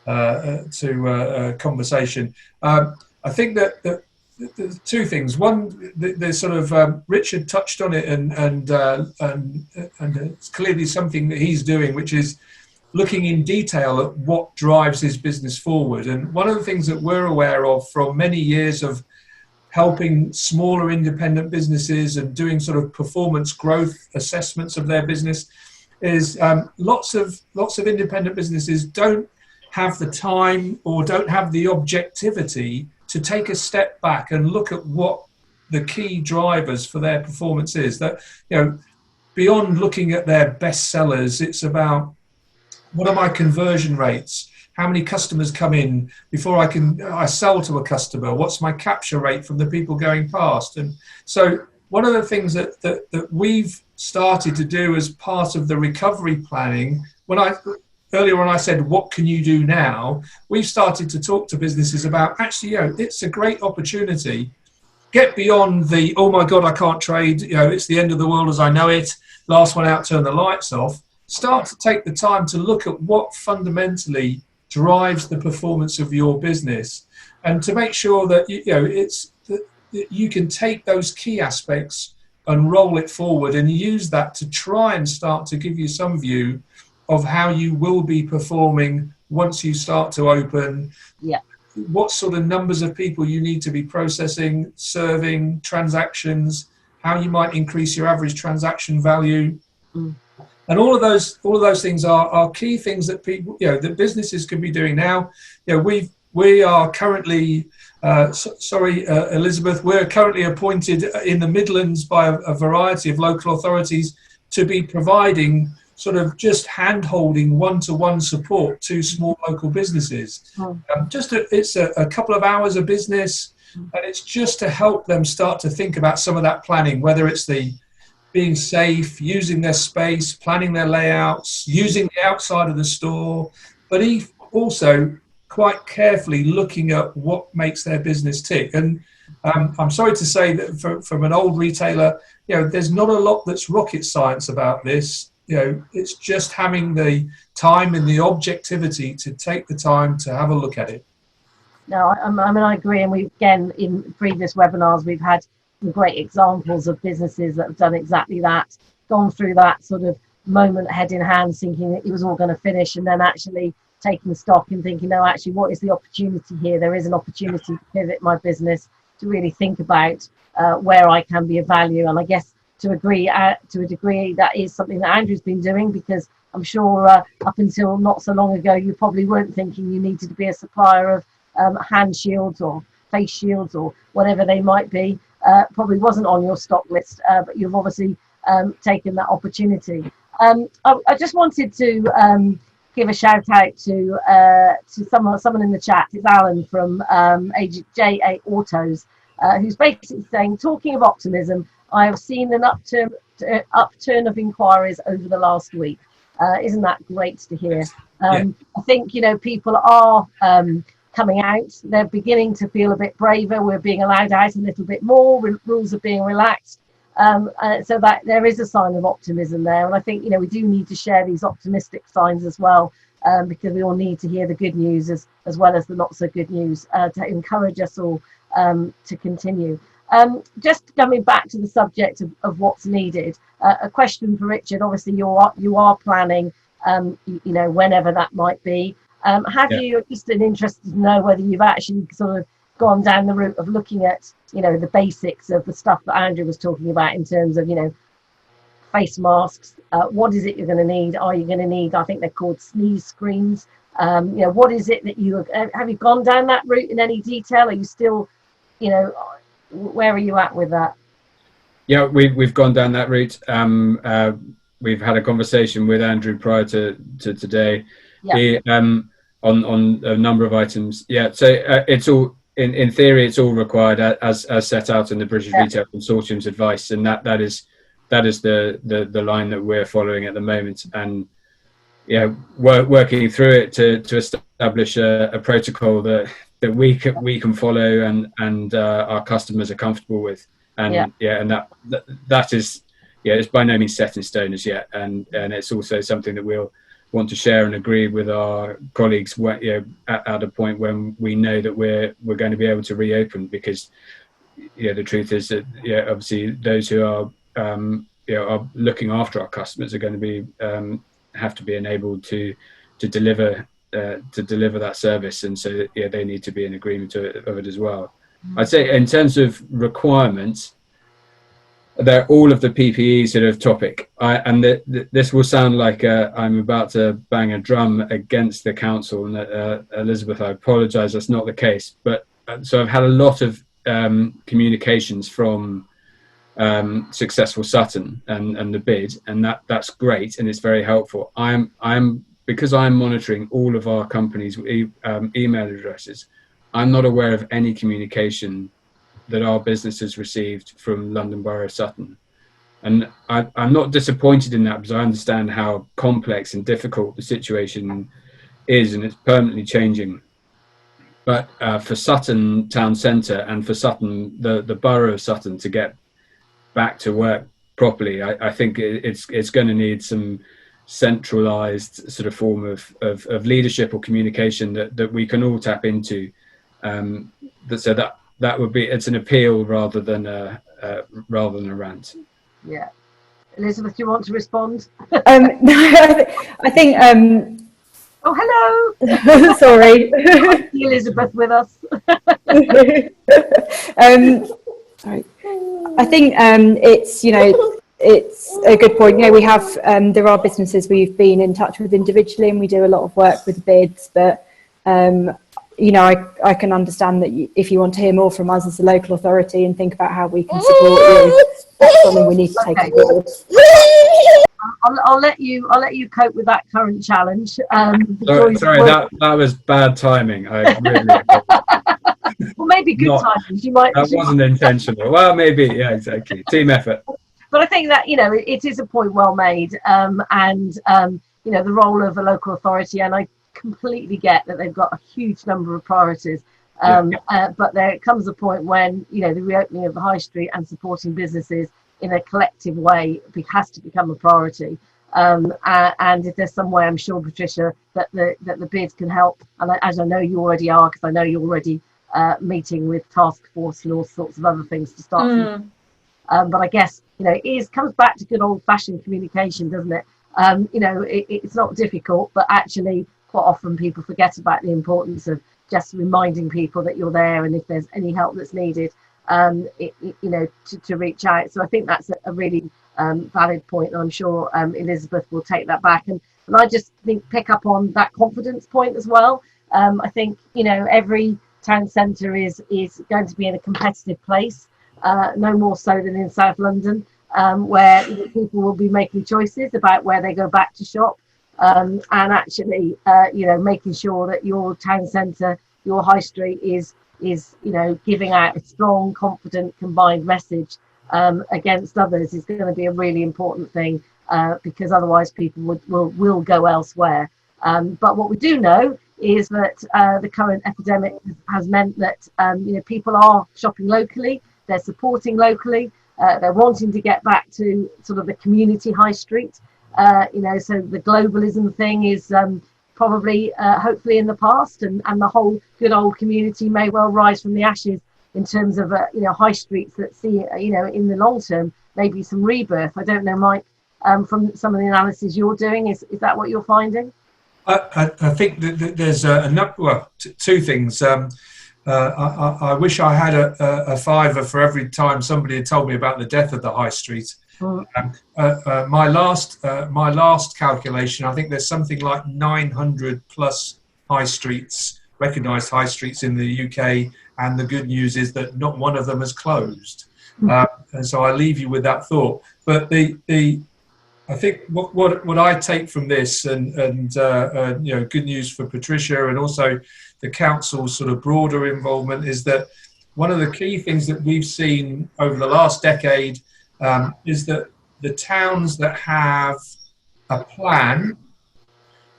to conversation. I think that there's two things. One, there's sort of Richard touched on it, and it's clearly something that he's doing, which is looking in detail at what drives his business forward. And one of the things that we're aware of from many years of helping smaller independent businesses and doing sort of performance growth assessments of their business is lots of independent businesses don't have the time or don't have the objectivity to take a step back and look at what the key drivers for their performance is. That, you know, beyond looking at their best sellers, it's about, what are my conversion rates? How many customers come in before I sell to a customer? What's my capture rate from the people going past? And so one of the things that we've started to do as part of the recovery planning, earlier on I said, what can you do now? We've started to talk to businesses about, actually, you know, it's a great opportunity. Get beyond the, oh my God, I can't trade, you know, it's the end of the world as I know it, last one out, turn the lights off. Start to take the time to look at what fundamentally drives the performance of your business, and to make sure that that you can take those key aspects and roll it forward and use that to try and start to give you some view of how you will be performing once you start to open. Yeah. What sort of numbers of people you need to be processing, serving, transactions, how you might increase your average transaction value. And all of those things are key things that people, you know, that businesses can be doing now. You know, we are currently, Elizabeth, we're currently appointed in the Midlands by a variety of local authorities to be providing sort of just hand-holding one-to-one support to small local businesses. It's a couple of hours of business, and it's just to help them start to think about some of that planning, whether it's the being safe, using their space, planning their layouts, using the outside of the store, but also quite carefully looking at what makes their business tick. And I'm sorry to say that from an old retailer, you know, there's not a lot that's rocket science about this. You know, it's just having the time and the objectivity to take the time to have a look at it. No, I mean, I agree. And again, in previous webinars, we've had some great examples of businesses that have done exactly that, gone through that sort of moment head in hand, thinking that it was all going to finish, and then actually taking stock and thinking, no, actually, what is the opportunity here? There is an opportunity to pivot my business, to really think about where I can be of value. And I guess to a degree, that is something that Andrew's been doing, because I'm sure up until not so long ago, you probably weren't thinking you needed to be a supplier of hand shields or face shields or whatever they might be. Probably wasn't on your stock list, but you've obviously taken that opportunity. I just wanted to give a shout out to someone in the chat. It's Alan from JA Autos, who's basically saying, talking of optimism, I have seen an upturn of inquiries over the last week. Isn't that great to hear? I think, you know, people are coming out. They're beginning to feel a bit braver. We're being allowed out a little bit more. Rules are being relaxed. So that there is a sign of optimism there. And I think, you know, we do need to share these optimistic signs as well, because we all need to hear the good news as well as the not so good news to encourage us all to continue. Just coming back to the subject of what's needed, a question for Richard. Obviously, you are planning, you know, whenever that might be. Have you, just interested to know whether you've actually sort of gone down the route of looking at, you know, the basics of the stuff that Andrew was talking about in terms of, you know, face masks. What is it you're going to need? Are you going to need, I think they're called sneeze screens, What is it that have you gone down that route in any detail? Are you still, where are you at with that? Yeah, we've gone down that route. We've had a conversation with Andrew prior to today. Yeah. On a number of items. Yeah, so it's all in theory, it's all required as set out in the British Retail Consortium's advice, and that is the line that we're following at the moment. And working through it to establish a protocol that we can follow and our customers are comfortable with. And that is it's by no means set in stone as yet, and it's also something that we'll want to share and agree with our colleagues at a point when we know that we're going to be able to reopen, because the truth is that obviously those who are are looking after our customers are going to be have to be enabled to deliver that service, and so they need to be in agreement of it as well. I'd say in terms of requirements, they're all of the PPE sort of topic. This will sound like I'm about to bang a drum against the council, and Elizabeth, I apologise, that's not the case. But so I've had a lot of communications from Successful Sutton and the bid, and that's great, and it's very helpful. Because I'm monitoring all of our companies' email addresses, I'm not aware of any communication that our business has received from London Borough of Sutton. And I'm not disappointed in that, because I understand how complex and difficult the situation is, and it's permanently changing. But for Sutton Town Centre and for Sutton, the Borough of Sutton, to get back to work properly, I think it's going to need some centralised sort of form of leadership or communication that we can all tap into. So that would be, it's an appeal rather than a rant. Yeah, Elizabeth, do you want to respond? No, I think. Oh, hello. Sorry, Elizabeth with us. Sorry. I think it's a good point. We have there are businesses we've been in touch with individually, and we do a lot of work with bids, but. I can understand that if you want to hear more from us as a local authority and think about how we can support you, that's something we need to take on board. I'll let you cope with that current challenge. Sorry, that was bad timing. I really well, maybe good timing. That wasn't intentional. Well, maybe, yeah, exactly. Team effort. But I think that it is a point well made, and the role of a local authority, and I completely get that they've got a huge number of priorities, but there comes a point when the reopening of the high street and supporting businesses in a collective way has to become a priority, and if there's some way, I'm sure, Patricia, that the bids can help, and as I know you already are, because I know you're already meeting with task force and all sorts of other things to start but I guess it comes back to good old-fashioned communication, doesn't it? It's not difficult, but actually quite often people forget about the importance of just reminding people that you're there, and if there's any help that's needed, to reach out. So I think that's a really valid point, and I'm sure Elizabeth will take that back. And I just think pick up on that confidence point as well. I think every town centre is going to be in a competitive place, no more so than in South London, where people will be making choices about where they go back to shop. And actually, making sure that your town centre, your high street is giving out a strong, confident, combined message against others is going to be a really important thing, because otherwise people will go elsewhere. But what we do know is that the current epidemic has meant that people are shopping locally, they're supporting locally, they're wanting to get back to sort of the community high street. So the globalism thing is probably hopefully in the past, and the whole good old community may well rise from the ashes in terms of high streets that see in the long term maybe some rebirth. I don't know, Mike, from some of the analysis you're doing, is that what you're finding? I think that there's two things. I wish I had a fiver for every time somebody had told me about the death of the high street. My last calculation, I think there's something like 900 plus high streets, recognised high streets in the UK, and the good news is that not one of them has closed. And so I leave you with that thought. But I think what I take from this, and you know, good news for Patricia and also the council's sort of broader involvement, is that one of the key things that we've seen over the last decade is that the towns that have a plan,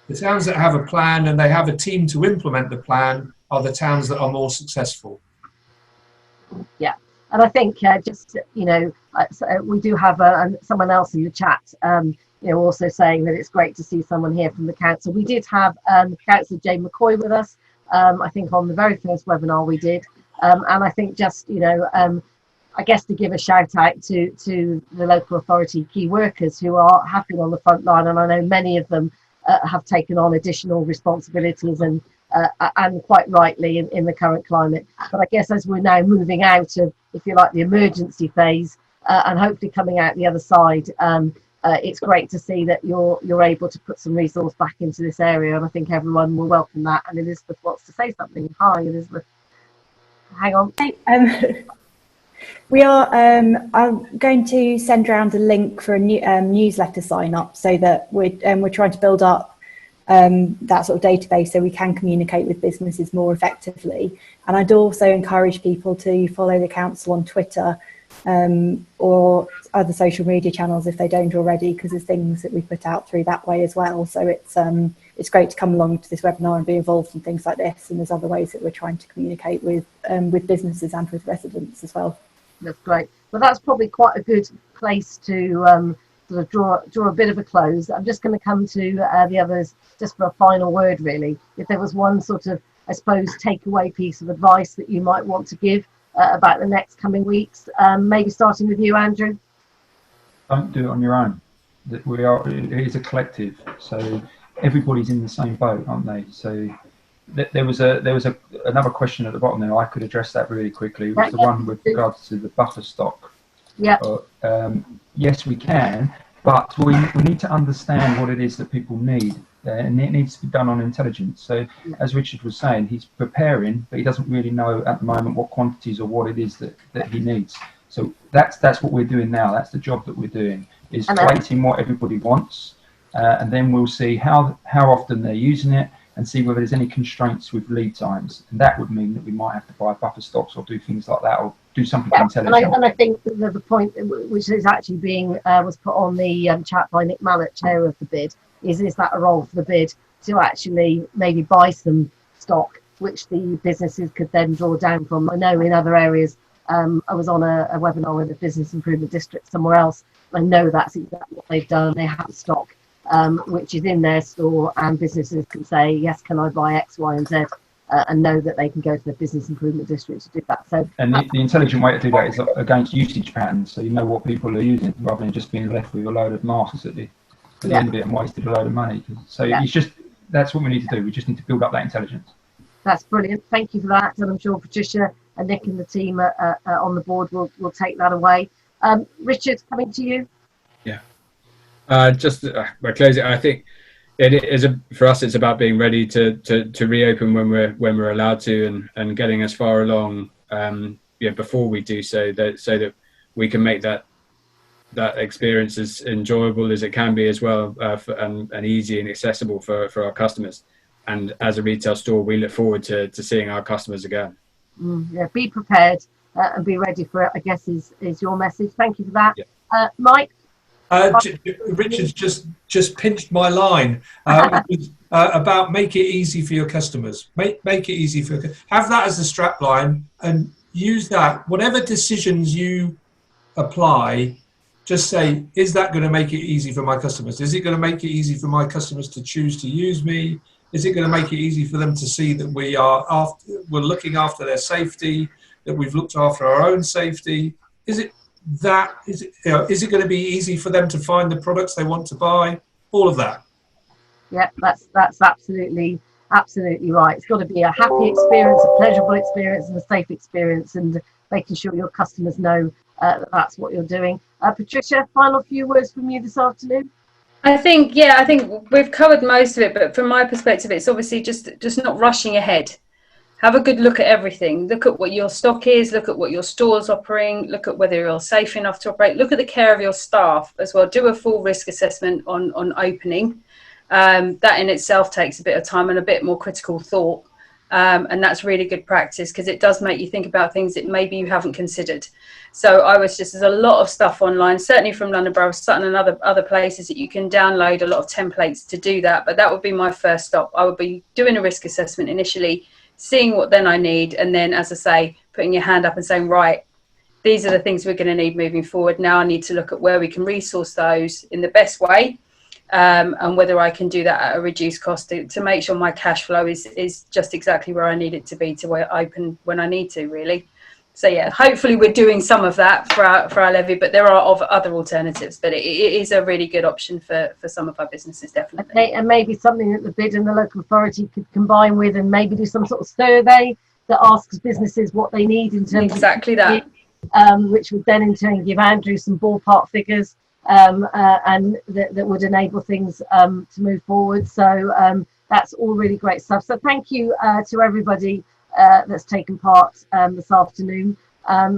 and they have a team to implement the plan, are the towns that are more successful. Yeah, and I think just, you know, we do have someone else in the chat, you know, also saying that it's great to see someone here from the council. We did have Councillor Jane McCoy with us, I think on the very first webinar we did, and I think just, you know, I guess to give a shout out to the local authority key workers who have been on the front line, and I know many of them have taken on additional responsibilities, and quite rightly in the current climate. But I guess as we're now moving out of, if you like, the emergency phase, and hopefully coming out the other side, it's great to see that you're able to put some resource back into this area, and I think everyone will welcome that. And Elizabeth wants to say something. Hi, Elizabeth. Hang on. We are I'm going to send around a link for a new newsletter sign up, so that we're trying to build up that sort of database so we can communicate with businesses more effectively. And I'd also encourage people to follow the council on Twitter or other social media channels if they don't already, because there's things that we put out through that way as well. So it's great to come along to this webinar and be involved in things like this, and there's other ways that we're trying to communicate with businesses and with residents as well. That's great. Well, that's probably quite a good place to sort of draw a bit of a close. I'm just going to come to the others just for a final word, really. If there was one sort of, I suppose, takeaway piece of advice that you might want to give about the next coming weeks, maybe starting with you, Andrew. Don't do it on your own. It is a collective, so everybody's in the same boat, aren't they? So there was another question at the bottom there. I could address that really quickly. It was the one with regards to the buffer stock. Yeah. Yes, we can, but we need to understand what it is that people need, and it needs to be done on intelligence. So, as Richard was saying, he's preparing, but he doesn't really know at the moment what quantities or what it is that he needs. So that's what we're doing now. That's the job that we're doing, is collating what everybody wants, and then we'll see how often they're using it, and see whether there's any constraints with lead times. And that would mean that we might have to buy buffer stocks or do things like that, or do something intelligent. And I think the point which is actually being was put on the chat by Nick Mallett, chair of the bid, is that a role for the bid to actually maybe buy some stock which the businesses could then draw down from. I know in other areas, I was on a webinar with the Business Improvement District somewhere else. I know that's exactly what they've done. They have stock which is in their store, and businesses can say, yes, can I buy X, Y, and Z, and know that they can go to the Business Improvement District to do that. So, and the intelligent way to do that is against usage patterns, so you know what people are using, rather than just being left with a load of masks at the end of it and wasted a load of money. So it's just, that's what we need to do. We just need to build up that intelligence. That's brilliant. Thank you for that. And I'm sure Patricia and Nick and the team on the board will take that away. Richard, coming to you. Yeah. Just by closing, I think it is for us. It's about being ready to reopen when we're allowed to, and getting as far along before we do so that we can make that experience as enjoyable as it can be as well, and easy and accessible for our customers. And as a retail store, we look forward to seeing our customers again. Be prepared and be ready for it, I guess is your message. Thank you for that. Mike. Richard's just pinched my line about make it easy for your customers. Make it easy have that as a strap line, and use that. Whatever decisions you apply, just say, is that going to make it easy for my customers? Is it going to make it easy for my customers to choose to use me? Is it going to make it easy for them to see that we're looking after their safety, that we've looked after our own safety? Is it going to be easy for them to find the products they want to buy? All of that. Yeah, that's absolutely right. It's got to be a happy experience, a pleasurable experience, and a safe experience, and making sure your customers know that's what you're doing. Patricia, final few words from you this afternoon. I think we've covered most of it, but from my perspective, it's obviously just not rushing ahead. Have a good look at everything. Look at what your stock is, look at what your store's offering, look at whether you're safe enough to operate, look at the care of your staff as well. Do a full risk assessment on opening. That in itself takes a bit of time and a bit more critical thought. And that's really good practice because it does make you think about things that maybe you haven't considered. So there's a lot of stuff online, certainly from London Borough of Sutton and other places that you can download a lot of templates to do that. But that would be my first stop. I would be doing a risk assessment initially, seeing what then I need, and then, as I say, putting your hand up and saying, right, these are the things we're going to need moving forward. Now I need to look at where we can resource those in the best way, and whether I can do that at a reduced cost to make sure my cash flow is just exactly where I need it to be to open when I need to, really. So yeah, hopefully we're doing some of that for our levy, but there are other alternatives. But it is a really good option for some of our businesses, definitely. Okay, and maybe something that the BID and the local authority could combine with, and maybe do some sort of survey that asks businesses what they need in terms exactly of that, which would then in turn give Andrew some ballpark figures, and that would enable things to move forward. So that's all really great stuff. So thank you to everybody that's taken part this afternoon.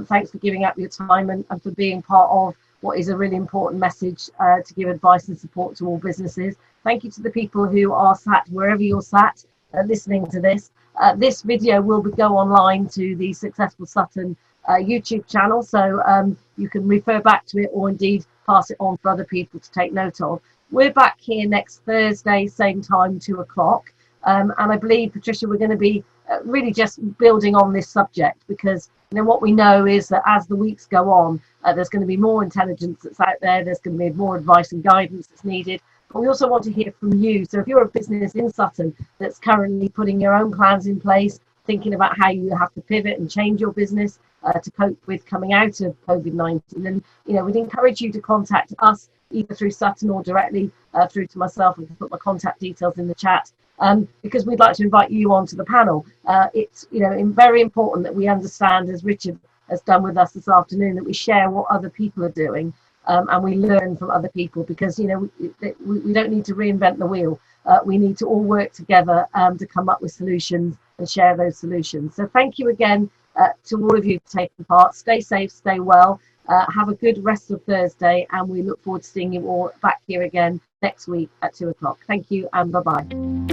Thanks for giving up your time and for being part of what is a really important message to give advice and support to all businesses. Thank you to the people who are sat wherever you're sat listening to this. This video will go online to the Successful Sutton YouTube channel, so you can refer back to it or indeed pass it on for other people to take note of. We're back here next Thursday, same time, 2 o'clock. And I believe, Patricia, we're going to be really just building on this subject, because what we know is that as the weeks go on, there's going to be more intelligence that's out there, there's going to be more advice and guidance that's needed. But we also want to hear from you. So if you're a business in Sutton that's currently putting your own plans in place, thinking about how you have to pivot and change your business to cope with coming out of COVID-19, then we'd encourage you to contact us either through Sutton or directly through to myself. I can put my contact details in the chat. Because we'd like to invite you onto the panel. It's very important that we understand, as Richard has done with us this afternoon, that we share what other people are doing, and we learn from other people, because we don't need to reinvent the wheel. We need to all work together to come up with solutions and share those solutions. So thank you again to all of you for taking part. Stay safe, stay well, have a good rest of Thursday, and we look forward to seeing you all back here again next week at 2 o'clock. Thank you and bye-bye.